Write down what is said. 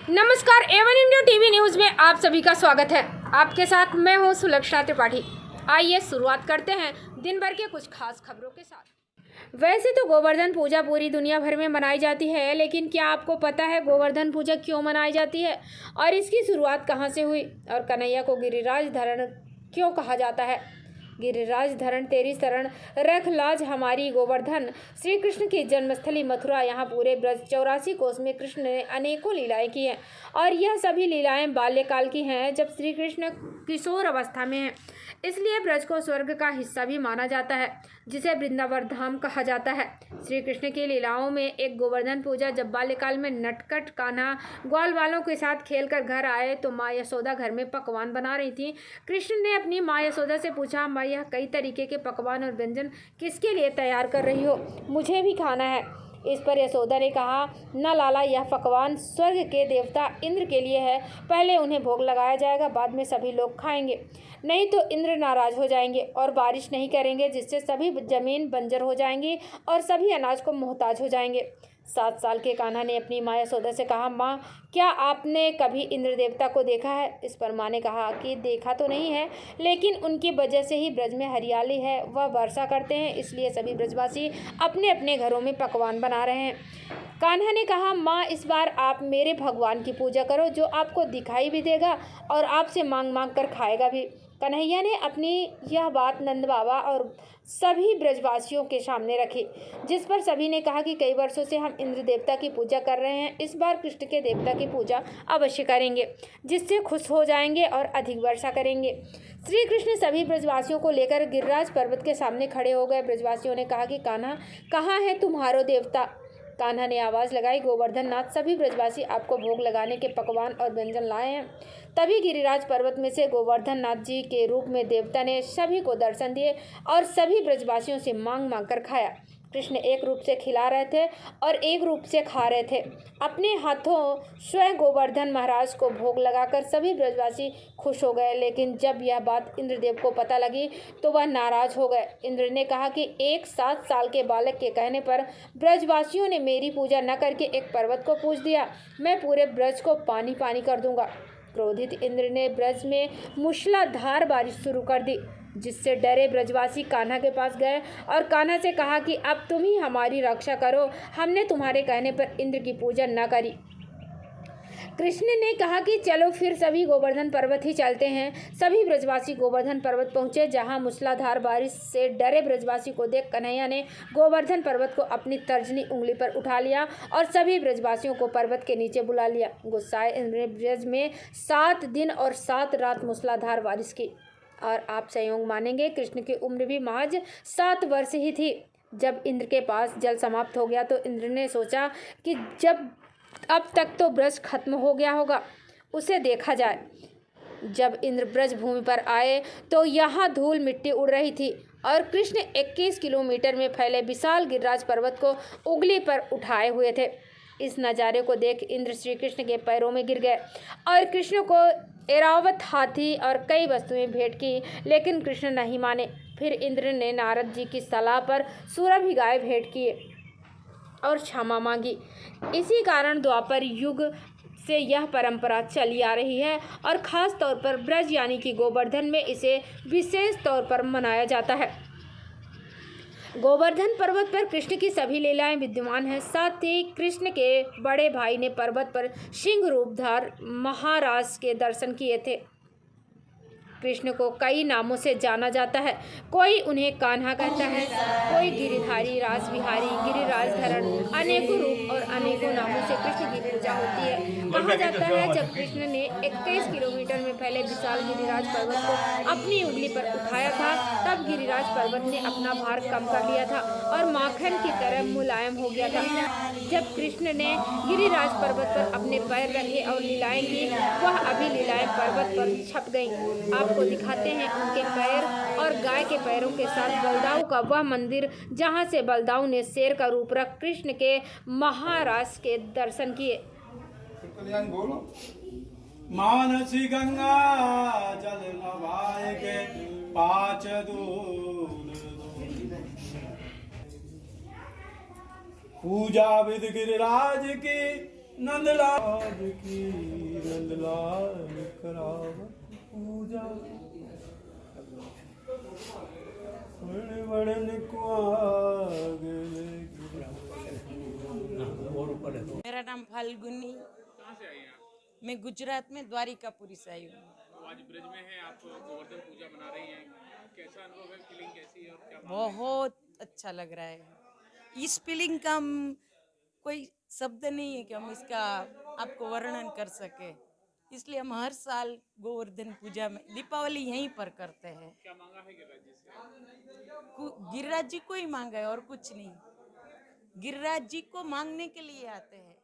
नमस्कार, Avon India TV news में आप सभी का स्वागत है। आपके साथ मैं हूं सुलक्षणा त्रिपाठी। आइए शुरुआत करते हैं दिन भर के कुछ खास खबरों के साथ। वैसे तो गोवर्धन पूजा पूरी दुनिया भर में मनाई जाती है, लेकिन क्या आपको पता है गोवर्धन पूजा क्यों मनाई जाती है और इसकी शुरुआत कहां से हुई और कन्हैया को गिरिराज धरण क्यों कहा जाता है। गिरिराज धरण तेरी शरण रख लाज हमारी गोवर्धन। श्री कृष्ण की जन्मस्थली मथुरा। यहाँ पूरे ब्रज 84 कोस में कृष्ण ने अनेकों लीलाएं की हैं और यह सभी लीलाएं बाल्यकाल की हैं, जब श्री कृष्ण किशोर अवस्था में हैं। इसलिए ब्रज को स्वर्ग का हिस्सा भी माना जाता है, जिसे वृंदावन धाम कहा जाता है। श्री कृष्ण की लीलाओं में एक गोवर्धन पूजा। जब बाल्यकाल में नटखट कान्हा ग्वाल वालों के साथ खेलकर घर आए तो माँ यशोदा घर में पकवान बना रही थी। कृष्ण ने अपनी माँ यशोदा से पूछा, माँ यह कई तरीके के पकवान और व्यंजन किसके लिए तैयार कर रही हो, मुझे भी खाना है। इस पर यशोदा ने कहा, न लाला, यह पकवान स्वर्ग के देवता इंद्र के लिए है। पहले उन्हें भोग लगाया जाएगा, बाद में सभी लोग खाएंगे, नहीं तो इंद्र नाराज हो जाएंगे और बारिश नहीं करेंगे, जिससे सभी जमीन बंजर हो जाएंगी और सभी अनाज को मोहताज हो जाएंगे। 7 साल के कान्हा ने अपनी माँ यशोदा से कहा, माँ क्या आपने कभी इंद्र देवता को देखा है। इस पर माँ ने कहा कि देखा तो नहीं है, लेकिन उनकी वजह से ही ब्रज में हरियाली है, वह वर्षा करते हैं, इसलिए सभी ब्रजवासी अपने अपने घरों में पकवान बना रहे हैं। कान्हा ने कहा, माँ इस बार आप मेरे भगवान की पूजा करो, जो आपको दिखाई भी देगा और आपसे मांग मांग कर खाएगा भी। कन्हैया ने अपनी यह बात नंद बाबा और सभी ब्रजवासियों के सामने रखी, जिस पर सभी ने कहा कि कई वर्षों से हम इंद्र देवता की पूजा कर रहे हैं, इस बार कृष्ण के देवता की पूजा अवश्य करेंगे, जिससे खुश हो जाएंगे और अधिक वर्षा करेंगे। श्री कृष्ण सभी ब्रजवासियों को लेकर गिरिराज पर्वत के सामने खड़े हो गए। ब्रजवासियों ने कहा कि कान्हा, कहाँ है तुम्हारो देवता। कान्हा ने आवाज़ लगाई, गोवर्धन नाथ, सभी ब्रजवासी आपको भोग लगाने के पकवान और व्यंजन लाए हैं। तभी गिरिराज पर्वत में से गोवर्धन नाथ जी के रूप में देवता ने सभी को दर्शन दिए और सभी ब्रजवासियों से मांग मांग कर खाया। कृष्ण एक रूप से खिला रहे थे और एक रूप से खा रहे थे। अपने हाथों स्वयं गोवर्धन महाराज को भोग लगाकर सभी ब्रजवासी खुश हो गए, लेकिन जब यह बात इंद्रदेव को पता लगी तो वह नाराज हो गए। इंद्र ने कहा कि एक 7 साल के बालक के कहने पर ब्रजवासियों ने मेरी पूजा न करके एक पर्वत को पूज दिया, मैं पूरे ब्रज को पानी पानी कर दूंगा। क्रोधित इंद्र ने ब्रज में मूसलाधार बारिश शुरू कर दी, जिससे डरे ब्रजवासी कान्हा के पास गए और कान्हा से कहा कि अब तुम ही हमारी रक्षा करो, हमने तुम्हारे कहने पर इंद्र की पूजा न करी। कृष्ण ने कहा कि चलो फिर सभी गोवर्धन पर्वत ही चलते हैं। सभी ब्रजवासी गोवर्धन पर्वत पहुंचे, जहां मूसलाधार बारिश से डरे ब्रजवासी को देख कन्हैया ने गोवर्धन पर्वत को अपनी तर्जनी उंगली पर उठा लिया और सभी ब्रजवासियों को पर्वत के नीचे बुला लिया। गुस्साए इंद्र ने ब्रज में 7 दिन और 7 रात मूसलाधार बारिश की। और आप संयोग मानेंगे, कृष्ण की उम्र भी महज 7 वर्ष ही थी। जब इंद्र के पास जल समाप्त हो गया तो इंद्र ने सोचा कि जब अब तक तो ब्रज खत्म हो गया होगा, उसे देखा जाए। जब इंद्र ब्रज भूमि पर आए तो यहाँ धूल मिट्टी उड़ रही थी और कृष्ण 21 किलोमीटर में फैले विशाल गिरिराज पर्वत को उंगली पर उठाए हुए थे। इस नज़ारे को देख इंद्र श्री कृष्ण के पैरों में गिर गए और कृष्ण को ऐरावत हाथी और कई वस्तुएं भेंट की, लेकिन कृष्ण नहीं माने। फिर इंद्र ने नारद जी की सलाह पर सुरभि गाय भेंट किए और क्षमा मांगी। इसी कारण द्वापर युग से यह परंपरा चली आ रही है और ख़ास तौर पर ब्रज यानी कि गोवर्धन में इसे विशेष तौर पर मनाया जाता है। गोवर्धन पर्वत पर कृष्ण की सभी लीलाएं विद्यमान हैं। साथ ही कृष्ण के बड़े भाई ने पर्वत पर सिंह रूपधार महाराज के दर्शन किए थे। कृष्ण को कई नामों से जाना जाता है, कोई उन्हें कान्हा कहता है, कोई गिरिधारी, रास बिहारी, गिरिराज धरण, अनेकों रूप और अनेकों नामों से कृष्ण की पूजा होती है। कहा जाता है जब कृष्ण ने 21 किलोमीटर में फैले विशाल गिरिराज पर्वत को अपनी उंगली पर उठाया था, तब गिरिराज पर्वत ने अपना भार कम कर लिया था और माखन की तरह मुलायम हो गया था। जब कृष्ण ने गिरिराज पर्वत पर अपने पैर रखे और लीलाएं की, वह अभी लीलाएं पर्वत पर छप गईं। आपको दिखाते हैं उनके पैर और गाय के पैरों के साथ बलदाऊ का वह मंदिर, जहां से बलदाऊ ने शेर का रूप रख कृष्ण के महाराज के दर्शन किए। मानसी गंगा जल नवाए के 5 दूध पूजा विद गिरिराज की नंदलाल की नंदलाल करावत पूजा वरण कुआगले मेरा नाम फाल्गुनी। कहाँ से आई हैं आप? मैं गुजरात में द्वारिकापुरी से आई हूँ। तो आज ब्रज में हैं आप, गोवर्धन पूजा मना रही हैं, कैसा अनुभव है, फीलिंग कैसी है और क्या मांग रही हैं? बहुत अच्छा लग रहा है। इस फीलिंग का कोई शब्द नहीं है कि हम इसका आपको वर्णन कर सके। इसलिए हम हर साल गोवर्धन पूजा में दीपावली यहीं पर करते हैं। क्या मांगा है गिरिराज जी से? गिरिराज जी को ही मांगा है और कुछ नहीं। गिरिराज जी को मांगने के लिए आते हैं।